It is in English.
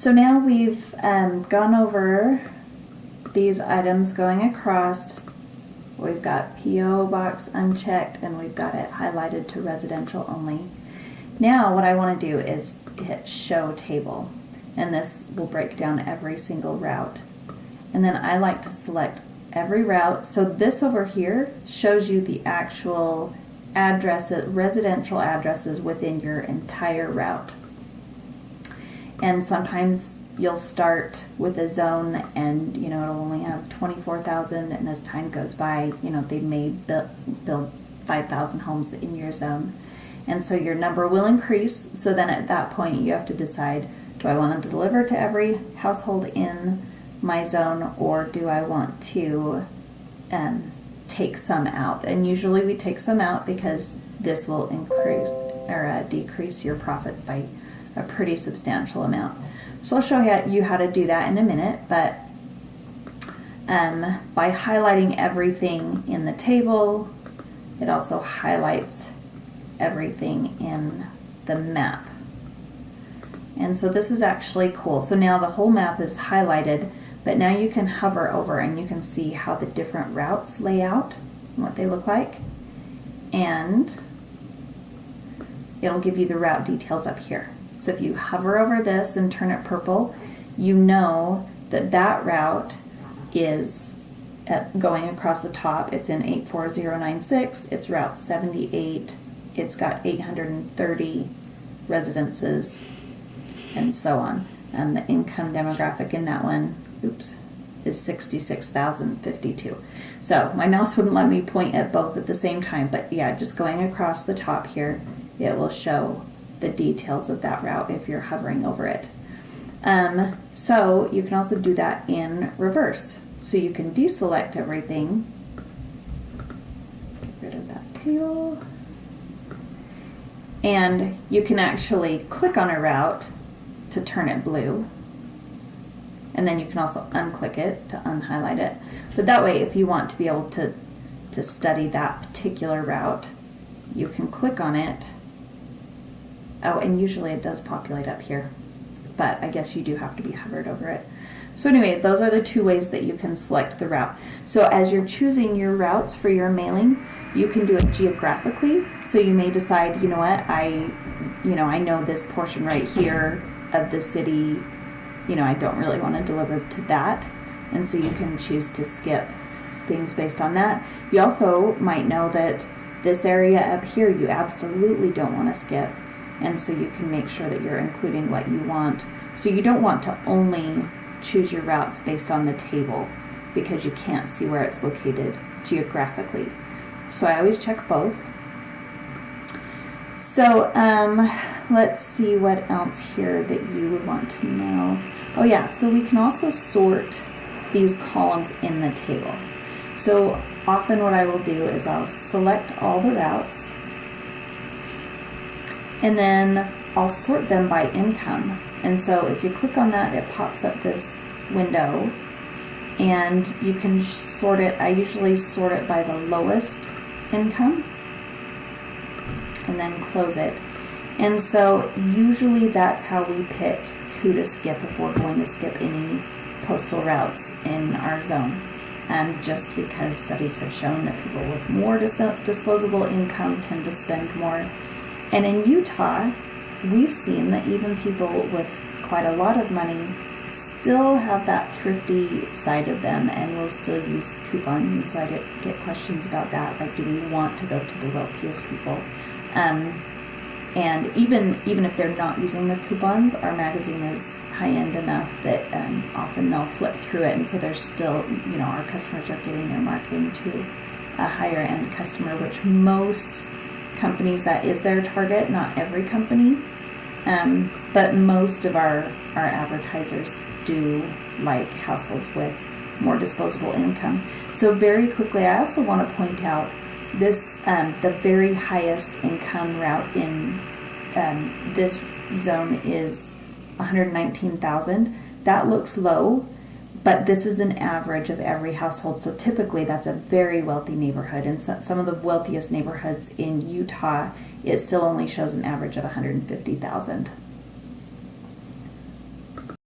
So now we've gone over these items going across. We've got P.O. box unchecked and we've got it highlighted to residential only. Now what I want to do is hit show table, and this will break down every single route. And then I like to select every route. So this over here shows you the actual addresses, residential addresses within your entire route. And sometimes you'll start with a zone and it'll only have 24,000, and as time goes by, they may build 5,000 homes in your zone. And so your number will increase. So then at that point you have to decide, do I want to deliver to every household in my zone, or do I want to take some out? And usually we take some out because this will increase or decrease your profits by a pretty substantial amount. So I'll show you how to do that in a minute, but by highlighting everything in the table, it also highlights everything in the map. And so this is actually cool. So now the whole map is highlighted, but now you can hover over and you can see how the different routes lay out and what they look like. And it'll give you the route details up here. So if you hover over this and turn it purple, you know that that route is going across the top. It's in 84096. It's Route 78. It's got 830 residences and so on. And the income demographic in that one, is 66,052. So my mouse wouldn't let me point at both at the same time, but yeah, just going across the top here, it will show the details of that route if you're hovering over it. So you can also do that in reverse. So you can deselect everything, get rid of that tail, and you can actually click on a route to turn it blue, and then you can also unclick it to unhighlight it. But that way, if you want to be able to study that particular route, you can click on it. Oh, and usually it does populate up here, but I guess you do have to be hovered over it. So anyway, those are the two ways that you can select the route. So as you're choosing your routes for your mailing, you can do it geographically. So you may decide, you know what, I know this portion right here of the city, I don't really want to deliver to that. And so you can choose to skip things based on that. You also might know that this area up here you absolutely don't want to skip. And so you can make sure that you're including what you want. So you don't want to only choose your routes based on the table because you can't see where it's located geographically. So I always check both. So let's see what else here that you would want to know. Oh yeah, so we can also sort these columns in the table. So often what I will do is I'll select all the routes, and then I'll sort them by income. And so if you click on that, it pops up this window, and you can sort it. I usually sort it by the lowest income and then close it. And so usually that's how we pick who to skip if we're going to skip any postal routes in our zone. Just because studies have shown that people with more disposable income tend to spend more. And in Utah, we've seen that even people with quite a lot of money still have that thrifty side of them and will still use coupons. And so I get questions about that, like, do we want to go to the wealthiest people? And even if they're not using the coupons, our magazine is high-end enough that often they'll flip through it, and so there's still, our customers are getting their marketing to a higher-end customer, which most companies, that is their target, not every company, but most of our advertisers do like households with more disposable income. So very quickly, I also want to point out this, the very highest income route in this zone is 119,000. That looks low, but this is an average of every household. So typically that's a very wealthy neighborhood, and some of the wealthiest neighborhoods in Utah, it still only shows an average of 150,000.